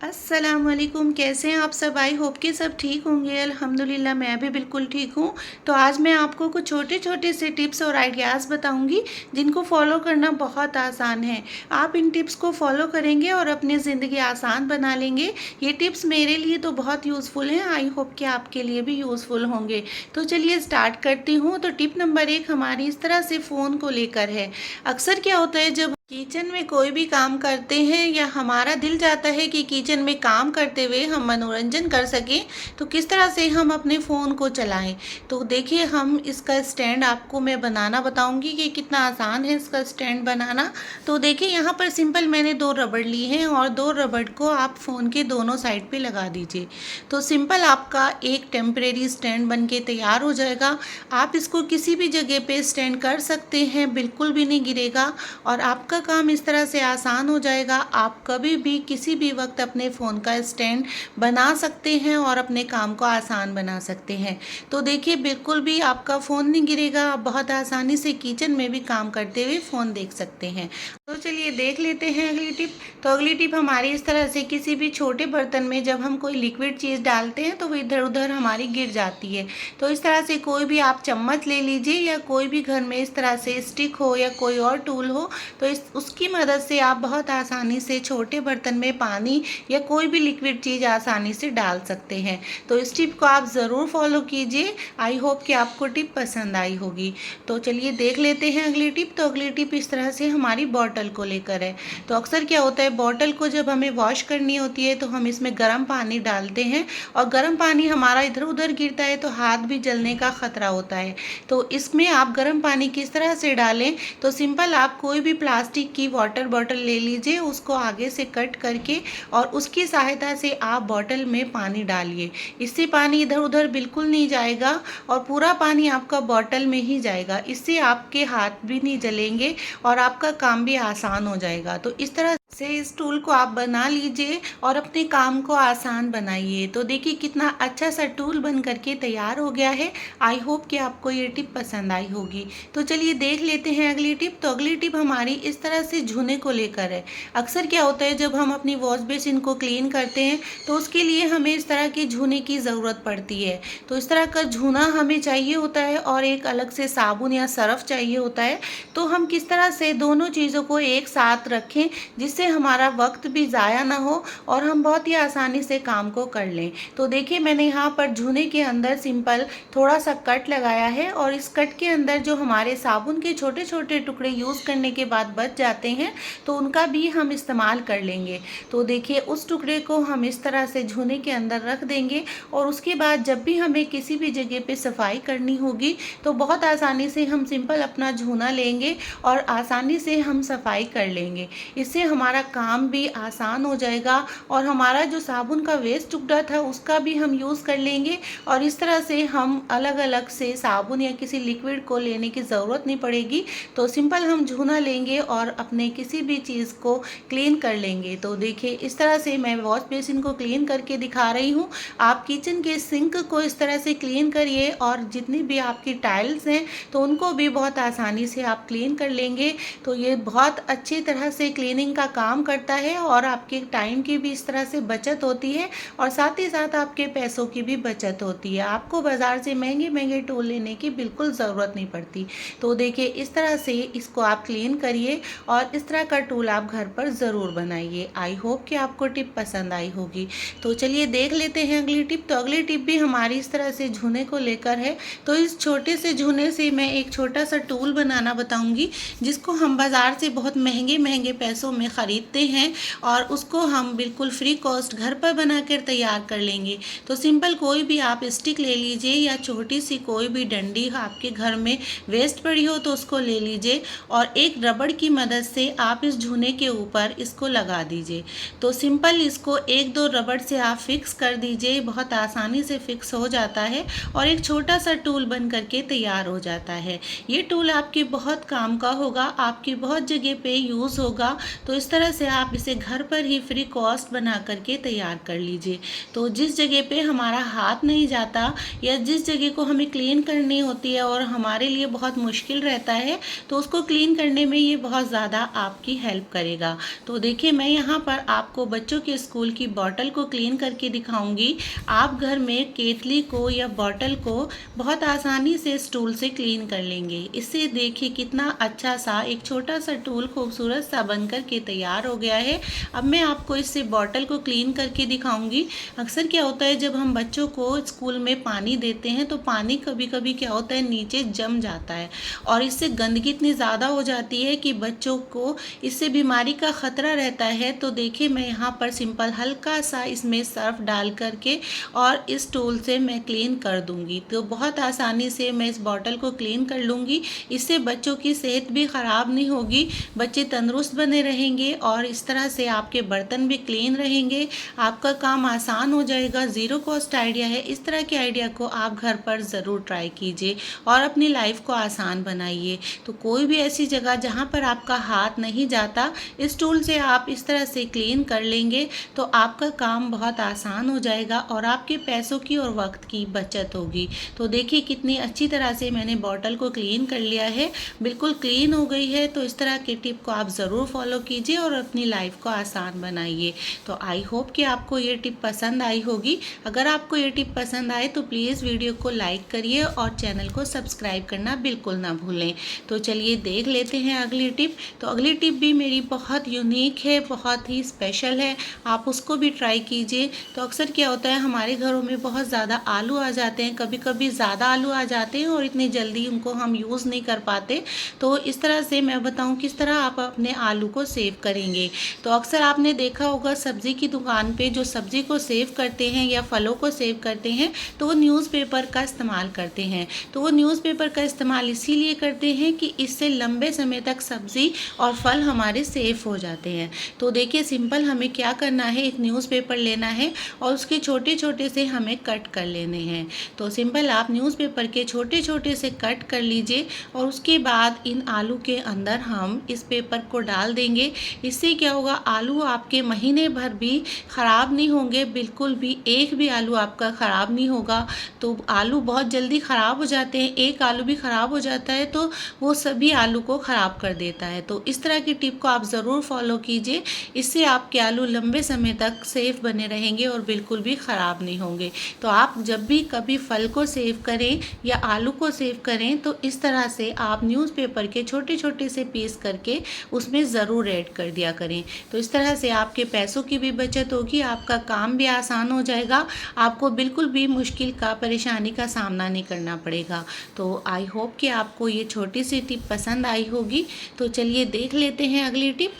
अस्सलामुअलैकुम। कैसे हैं आप सब? आई होप कि सब ठीक होंगे। अल्हम्दुलिल्लाह मैं भी बिल्कुल ठीक हूँ। तो आज मैं आपको कुछ छोटे छोटे से टिप्स और आइडियाज़ बताऊंगी जिनको फॉलो करना बहुत आसान है। आप इन टिप्स को फॉलो करेंगे और अपनी ज़िंदगी आसान बना लेंगे। ये टिप्स मेरे लिए तो बहुत यूज़फुल हैं। आई होप कि आपके लिए भी यूज़फुल होंगे। तो चलिए स्टार्ट करती हूँ। तो टिप नंबर 1 हमारी इस तरह से फ़ोन को लेकर है। अक्सर क्या होता है, जब किचन में कोई भी काम करते हैं या हमारा दिल चाहता है कि किचन में काम करते हुए हम मनोरंजन कर सकें, तो किस तरह से हम अपने फ़ोन को चलाएं। तो देखिए, हम इसका स्टैंड आपको मैं बनाना बताऊंगी कि कितना आसान है इसका स्टैंड बनाना। तो देखिए, यहाँ पर सिंपल मैंने 2 रबड़ ली हैं और 2 रबड़ को आप फ़ोन के दोनों साइड पे लगा दीजिए। तो सिंपल आपका एक टेम्परेरी स्टैंड बन के तैयार हो जाएगा। आप इसको किसी भी जगह पे स्टैंड कर सकते हैं, बिल्कुल भी नहीं गिरेगा और आपका काम इस तरह से आसान हो जाएगा। आप कभी भी किसी भी वक्त अपने फ़ोन का स्टैंड बना सकते हैं और अपने काम को आसान बना सकते हैं। तो देखिए, बिल्कुल भी आपका फ़ोन नहीं गिरेगा। आप बहुत आसानी से किचन में भी काम करते हुए फ़ोन देख सकते हैं। तो चलिए देख लेते हैं अगली टिप। तो अगली टिप हमारी इस तरह से, किसी भी छोटे बर्तन में जब हम कोई लिक्विड चीज़ डालते हैं तो वो इधर उधर हमारी गिर जाती है। तो इस तरह से कोई भी आप चम्मच ले लीजिए या कोई भी घर में इस तरह से स्टिक हो या कोई और टूल हो, तो उसकी मदद से आप बहुत आसानी से छोटे बर्तन में पानी या कोई भी लिक्विड चीज़ आसानी से डाल सकते हैं। तो इस टिप को आप ज़रूर फॉलो कीजिए। आई होप कि आपको टिप पसंद आई होगी। तो चलिए देख लेते हैं अगली टिप। तो अगली टिप इस तरह से हमारी बॉटल को लेकर है। तो अक्सर क्या होता है, बॉटल को जब हमें वॉश करनी होती है तो हम इसमें गर्म पानी डालते हैं और गर्म पानी हमारा इधर उधर गिरता है तो हाथ भी जलने का खतरा होता है। तो इसमें आप गर्म पानी किस तरह से डालें, तो सिंपल आप कोई भी प्लास्टिक की वाटर बॉटल ले लीजिए, उसको आगे से कट करके और उसकी सहायता से आप बॉटल में पानी डालिए। इससे पानी इधर उधर बिल्कुल नहीं जाएगा और पूरा पानी आपका बॉटल में ही जाएगा। इससे आपके हाथ भी नहीं जलेंगे और आपका काम भी आसान हो जाएगा। तो इस तरह से इस टूल को आप बना लीजिए और अपने काम को आसान बनाइए। तो देखिए, कितना अच्छा सा टूल बन करके तैयार हो गया है। आई होप कि आपको ये टिप पसंद आई होगी। तो चलिए देख लेते हैं अगली टिप। तो अगली टिप हमारी इस तरह से झूने को लेकर है। अक्सर क्या होता है, जब हम अपनी वॉश बेसिन को क्लीन करते हैं तो उसके लिए हमें इस तरह की झूने की ज़रूरत पड़ती है। तो इस तरह का झूना हमें चाहिए होता है और एक अलग से साबुन या सरफ चाहिए होता है। तो हम किस तरह से दोनों चीज़ों को एक साथ रखें जिससे हमारा वक्त भी ज़ाया ना हो और हम बहुत ही आसानी से काम को कर लें। तो देखिए, मैंने यहाँ पर झूने के अंदर सिंपल थोड़ा सा कट लगाया है और इस कट के अंदर जो हमारे साबुन के छोटे छोटे टुकड़े यूज़ करने के बाद बच जाते हैं तो उनका भी हम इस्तेमाल कर लेंगे। तो देखिए, उस टुकड़े को हम इस तरह से झूने के अंदर रख देंगे और उसके बाद जब भी हमें किसी भी जगह पे सफाई करनी होगी तो बहुत आसानी से हम सिंपल अपना झूना लेंगे और आसानी से हम सफाई कर लेंगे। इससे हमारा काम भी आसान हो जाएगा और हमारा जो साबुन का वेस्ट टुकड़ा था उसका भी हम यूज़ कर लेंगे और इस तरह से हम अलग अलग से साबुन या किसी लिक्विड को लेने की ज़रूरत नहीं पड़ेगी। तो सिंपल हम झूना लेंगे और अपने किसी भी चीज़ को क्लीन कर लेंगे। तो देखिए, इस तरह से मैं वॉश बेसिन को क्लीन करके दिखा रही हूँ। आप किचन के सिंक को इस तरह से क्लीन करिए और जितनी भी आपकी टाइल्स हैं तो उनको भी बहुत आसानी से आप क्लीन कर लेंगे। तो ये बहुत अच्छी तरह से क्लीनिंग का काम करता है और आपके टाइम की भी इस तरह से बचत होती है और साथ ही साथ आपके पैसों की भी बचत होती है। आपको बाज़ार से महंगे महंगे टूल लेने की बिल्कुल ज़रूरत नहीं पड़ती। तो देखिए, इस तरह से इसको आप क्लीन करिए और इस तरह का टूल आप घर पर ज़रूर बनाइए। आई होप कि आपको टिप पसंद आई होगी। तो चलिए देख लेते हैं अगली टिप। तो अगली टिप भी हमारी इस तरह से झूने को लेकर है। तो इस छोटे से झूने से मैं एक छोटा सा टूल बनाना बताऊंगी जिसको हम बाज़ार से बहुत महंगे महंगे पैसों में ख़रीदते हैं और उसको हम बिल्कुल फ्री कॉस्ट घर पर बनाकर तैयार कर लेंगे। तो सिंपल कोई भी आप स्टिक ले लीजिए या छोटी सी कोई भी डंडी आपके घर में वेस्ट पड़ी हो तो उसको ले लीजिए और एक रबड़ की मदद से आप इस झूने के ऊपर इसको लगा दीजिए। तो सिंपल इसको एक दो रबड़ से आप फिक्स कर दीजिए, बहुत आसानी से फिक्स हो जाता है और एक छोटा सा टूल बन करके तैयार हो जाता है। ये टूल आपके बहुत काम का होगा, आपकी बहुत जगह पे यूज़ होगा। तो इस तरह से आप इसे घर पर ही फ्री कॉस्ट बना करके तैयार कर लीजिए। तो जिस जगह पे हमारा हाथ नहीं जाता या जिस जगह को हमें क्लीन करनी होती है और हमारे लिए बहुत मुश्किल रहता है, तो उसको क्लीन करने में ये बहुत ज़्यादा आपकी हेल्प करेगा। तो देखिए, मैं यहाँ पर आपको बच्चों के स्कूल की बॉटल को क्लीन करके दिखाऊंगी। आप घर में केतली को या बॉटल को बहुत आसानी से स्टूल से क्लीन कर लेंगे। इससे देखिए कितना अच्छा सा एक छोटा सा टूल खूबसूरत सा बन कर के तैयार हो गया है। अब मैं आपको इससे बॉटल को क्लीन करके दिखाऊंगी। अक्सर क्या होता है, जब हम बच्चों को स्कूल में पानी देते हैं तो पानी कभी कभी क्या होता है, नीचे जम जाता है और इससे गंदगी इतनी ज़्यादा हो जाती है कि बच्चों को इससे बीमारी का खतरा रहता है। तो देखिए, मैं यहाँ पर सिंपल हल्का सा इसमें सर्फ डाल करके और इस टूल से मैं क्लीन कर दूंगी। तो बहुत आसानी से मैं इस बॉटल को क्लीन कर लूँगी। इससे बच्चों की सेहत भी ख़राब नहीं होगी, बच्चे तंदुरुस्त बने रहेंगे और इस तरह से आपके बर्तन भी क्लीन रहेंगे। आपका काम आसान हो जाएगा। ज़ीरो कॉस्ट आइडिया है। इस तरह के आइडिया को आप घर पर ज़रूर ट्राई कीजिए और अपनी लाइफ को आसान बनाइए। तो कोई भी ऐसी जगह जहाँ पर आपका हाथ नहीं जाता, इस टूल से आप इस तरह से क्लीन कर लेंगे तो आपका काम बहुत आसान हो जाएगा और आपके पैसों की और वक्त की बचत होगी। तो देखिए कितनी अच्छी तरह से मैंने बॉटल को क्लीन कर लिया है, बिल्कुल क्लीन हो गई है। तो इस तरह के टिप को आप ज़रूर फॉलो कीजिए और अपनी लाइफ को आसान बनाइए। तो आई होप कि आपको ये टिप पसंद आई होगी। अगर आपको ये टिप पसंद आए तो प्लीज़ वीडियो को लाइक करिए और चैनल को सब्सक्राइब करना बिल्कुल ना भूलें। तो चलिए देख लेते हैं अगली टिप। तो अगली टिप भी मेरी बहुत यूनिक है, बहुत ही स्पेशल है, आप उसको भी ट्राई कीजिए। तो अक्सर क्या होता है, हमारे घरों में बहुत ज़्यादा आलू आ जाते हैं, कभी कभी ज़्यादा आलू आ जाते हैं और इतनी जल्दी उनको हम यूज़ नहीं कर पाते। तो इस तरह से मैं बताऊं किस तरह आप अपने आलू को सेव करेंगे। तो अक्सर आपने देखा होगा सब्ज़ी की दुकान पे जो सब्ज़ी को सेव करते हैं या फलों को सेव करते हैं तो वो न्यूज़पेपर का इस्तेमाल करते हैं। तो वो न्यूज़पेपर का इस्तेमाल इसीलिए करते हैं कि इससे लंबे समय तक सब्ज़ी और फल हमारे सेफ हो जाते हैं। तो देखिए सिंपल हमें क्या करना है, एक न्यूज़पेपर लेना है और उसके छोटे छोटे से हमें कट कर लेने हैं। तो सिंपल आप न्यूज़पेपर के छोटे छोटे से कट कर लीजिए और उसके बाद इन आलू के अंदर हम इस पेपर को डाल देंगे। इससे क्या होगा, आलू आपके महीने भर भी ख़राब नहीं होंगे, बिल्कुल भी एक भी आलू आपका ख़राब नहीं होगा। तो आलू बहुत जल्दी ख़राब हो जाते हैं, एक आलू भी ख़राब हो जाता है तो वो सभी आलू को ख़राब कर देता है। तो इस तरह की टिप को आप ज़रूर फॉलो कीजिए, इससे आपके आलू लंबे समय तक सेफ बने रहेंगे और बिल्कुल भी ख़राब नहीं होंगे। तो आप जब भी कभी फल को सेव करें या आलू को सेव करें तो इस तरह से आप न्यूज़पेपर के छोटे छोटे से पीस करके उसमें ज़रूर ऐड कर दिया करें। तो इस तरह से आपके पैसों की भी बचत होगी, आपका काम भी आसान हो जाएगा, आपको बिल्कुल भी मुश्किल का परेशानी का सामना नहीं करना पड़ेगा। तो आई होप कि आपको ये छोटी सी टिप पसंद आई होगी। तो चलिए देख लेते हैं अगली टिप।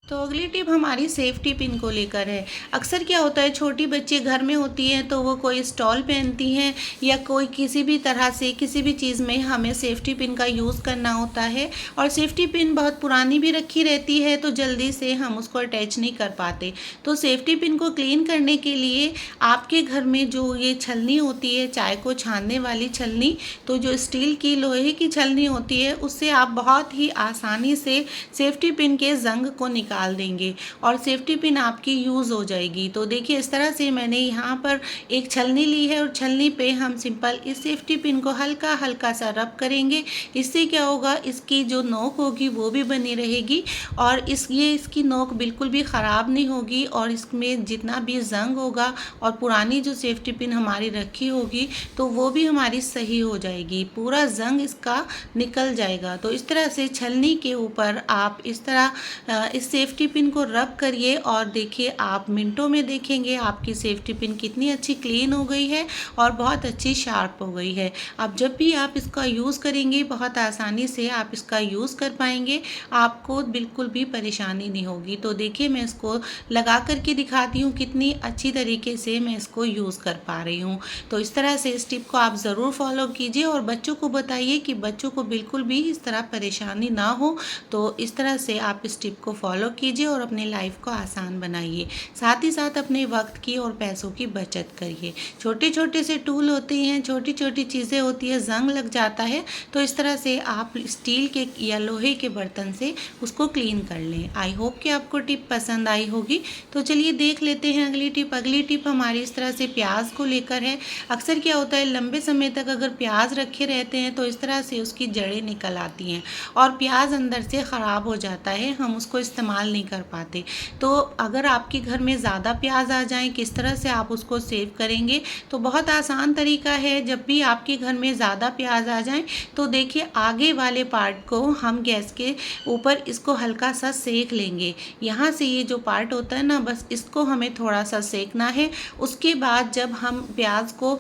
तो अगली टिप हमारी सेफ्टी पिन को लेकर है। अक्सर क्या होता है, छोटी बच्ची घर में होती हैं तो वो कोई स्टॉल पहनती हैं या कोई किसी भी तरह से किसी भी चीज़ में हमें सेफ्टी पिन का यूज़ करना होता है और सेफ्टी पिन बहुत पुरानी भी रखी रहती है तो जल्दी से हम उसको अटैच नहीं कर पाते। तो सेफ्टी पिन को क्लीन करने के लिए आपके घर में जो ये छलनी होती है, चाय को छानने वाली छलनी, तो जो स्टील की लोहे की छलनी होती है उससे आप बहुत ही आसानी से सेफ्टी पिन के जंग को निकाल देंगे और सेफ्टी पिन आपकी यूज़ हो जाएगी। तो देखिए इस तरह से मैंने यहाँ पर एक छलनी ली है और छलनी पे हम सिंपल इस सेफ्टी पिन को हल्का हल्का सा रब करेंगे। इससे क्या होगा, इसकी जो नोक होगी वो भी बनी रहेगी और इसकी नोक बिल्कुल भी ख़राब नहीं होगी और इसमें जितना भी जंग होगा और पुरानी जो सेफ्टी पिन हमारी रखी होगी तो वो भी हमारी सही हो जाएगी, पूरा जंग इसका निकल जाएगा। तो इस तरह से छलनी के ऊपर आप इस तरह इस सेफ्टी पिन को रब करिए और देखिए आप मिनटों में देखेंगे आपकी सेफ्टी पिन कितनी अच्छी क्लीन हो गई है और बहुत अच्छी शार्प हो गई है। अब जब भी आप इसका यूज़ करेंगे बहुत आसानी से आप इसका यूज़ कर पाएंगे, आपको बिल्कुल भी परेशानी नहीं होगी। तो देखिए मैं इसको लगा करके दिखाती हूँ कितनी अच्छी तरीके से मैं इसको यूज़ कर पा रही हूँ। तो इस तरह से इस टिप को आप ज़रूर फॉलो कीजिए और बच्चों को बताइए कि बच्चों को बिल्कुल भी इस तरह परेशानी ना हो। तो इस तरह से आप इस टिप को फॉलो कीजिए और अपनी लाइफ को आसान बनाइए। साथ ही साथ अपने वक्त की और पैसों की बचत करिए। छोटे छोटे से टूल होते हैं, छोटी छोटी चीज़ें होती है, जंग लग जाता है तो इस तरह से आप स्टील के या लोहे के बर्तन से उसको क्लीन कर लें। आई होप कि आपको टिप पसंद आई होगी। तो चलिए देख लेते हैं अगली टिप। अगली टिप हमारी इस तरह से प्याज को लेकर है। अक्सर क्या होता है, लंबे समय तक अगर प्याज रखे रहते हैं तो इस तरह से उसकी जड़ें निकल आती हैं और प्याज अंदर से ख़राब हो जाता है, हम उसको इस्तेमाल नहीं कर पाते। तो अगर आपके घर में ज़्यादा प्याज आ जाएं, किस तरह से आप उसको सेव करेंगे, तो बहुत आसान तरीका है। जब भी आपके घर में ज़्यादा प्याज आ जाएं तो देखिए आगे वाले पार्ट को हम गैस के ऊपर इसको हल्का सा सेक लेंगे। यहाँ से ये जो पार्ट होता है ना, बस इसको हमें थोड़ा सा सेकना है। उसके बाद जब हम प्याज को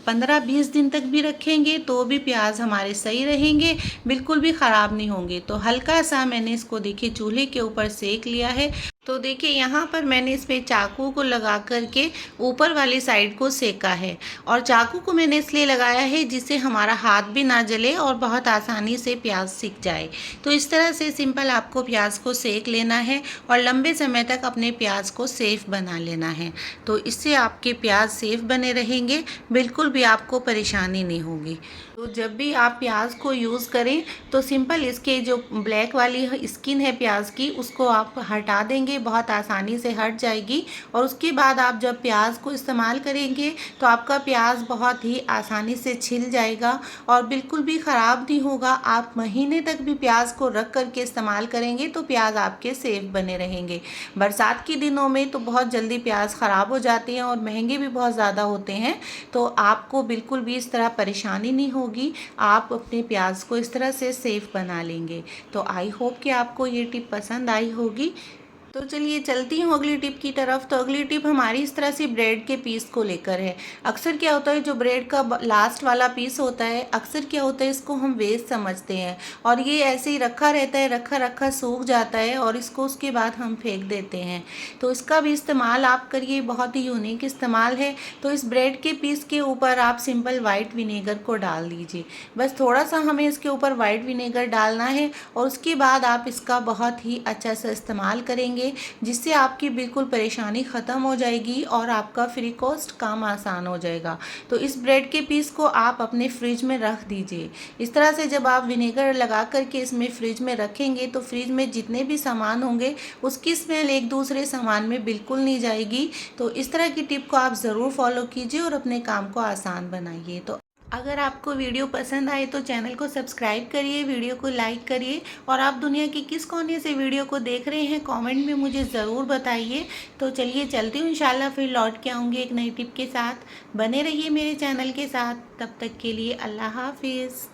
15-20 दिन तक भी रखेंगे तो भी प्याज हमारे सही रहेंगे, बिल्कुल भी ख़राब नहीं होंगे। तो हल्का सा मैंने इसको देखिए चूल्हे के ऊपर सेक लिया है। तो देखिए यहाँ पर मैंने इस पे चाकू को लगा करके ऊपर वाली साइड को सेका है और चाकू को मैंने इसलिए लगाया है जिससे हमारा हाथ भी ना जले और बहुत आसानी से प्याज सिक जाए। तो इस तरह से सिंपल आपको प्याज को सेक लेना है और लंबे समय तक अपने प्याज को सेफ बना लेना है। तो इससे आपके प्याज सेफ बने रहेंगे, बिल्कुल भी आपको परेशानी नहीं होगी। तो जब भी आप प्याज को यूज़ करें तो सिंपल इसके जो ब्लैक वाली स्किन है प्याज की उसको आप हटा देंगे, बहुत आसानी से हट जाएगी। और उसके बाद आप जब प्याज को इस्तेमाल करेंगे तो आपका प्याज बहुत ही आसानी से छिल जाएगा और बिल्कुल भी ख़राब नहीं होगा। आप महीने तक भी प्याज को रख करके इस्तेमाल करेंगे तो प्याज आपके सेफ बने रहेंगे। बरसात के दिनों में तो बहुत जल्दी प्याज ख़राब हो जाते हैं और महंगे भी बहुत ज़्यादा होते हैं, तो आपको बिल्कुल भी इस तरह परेशानी नहीं होगी। आप अपने प्याज को इस तरह से सेफ बना लेंगे। तो आई होप कि आपको ये टिप पसंद आई होगी। तो चलिए चलती हूँ अगली टिप की तरफ। तो अगली टिप हमारी इस तरह से ब्रेड के पीस को लेकर है। अक्सर क्या होता है, जो ब्रेड का लास्ट वाला पीस होता है, अक्सर क्या होता है इसको हम वेस्ट समझते हैं और ये ऐसे ही रखा रहता है, रखा रखा सूख जाता है और इसको उसके बाद हम फेंक देते हैं। तो इसका भी इस्तेमाल आप करिए, बहुत ही यूनिक इस्तेमाल है। तो इस ब्रेड के पीस के ऊपर आप सिंपल वाइट विनेगर को डाल दीजिए। बस थोड़ा सा हमें इसके ऊपर वाइट विनेगर डालना है और उसके बाद आप इसका बहुत ही अच्छा सा इस्तेमाल करेंगे, जिससे आपकी बिल्कुल परेशानी ख़त्म हो जाएगी और आपका फ्री कॉस्ट काम आसान हो जाएगा। तो इस ब्रेड के पीस को आप अपने फ्रिज में रख दीजिए। इस तरह से जब आप विनेगर लगा करके इसमें फ्रिज में रखेंगे तो फ्रिज में जितने भी सामान होंगे उसकी स्मेल एक दूसरे सामान में बिल्कुल नहीं जाएगी। तो इस तरह की टिप को आप ज़रूर फॉलो कीजिए और अपने काम को आसान बनाइए। तो अगर आपको वीडियो पसंद आए तो चैनल को सब्सक्राइब करिए, वीडियो को लाइक करिए और आप दुनिया के किस कोने से वीडियो को देख रहे हैं कमेंट में मुझे ज़रूर बताइए। तो चलिए चलती हूँ, इंशाल्लाह फिर लौट के आऊँगी एक नई टिप के साथ। बने रहिए मेरे चैनल के साथ, तब तक के लिए अल्लाह हाफिज़।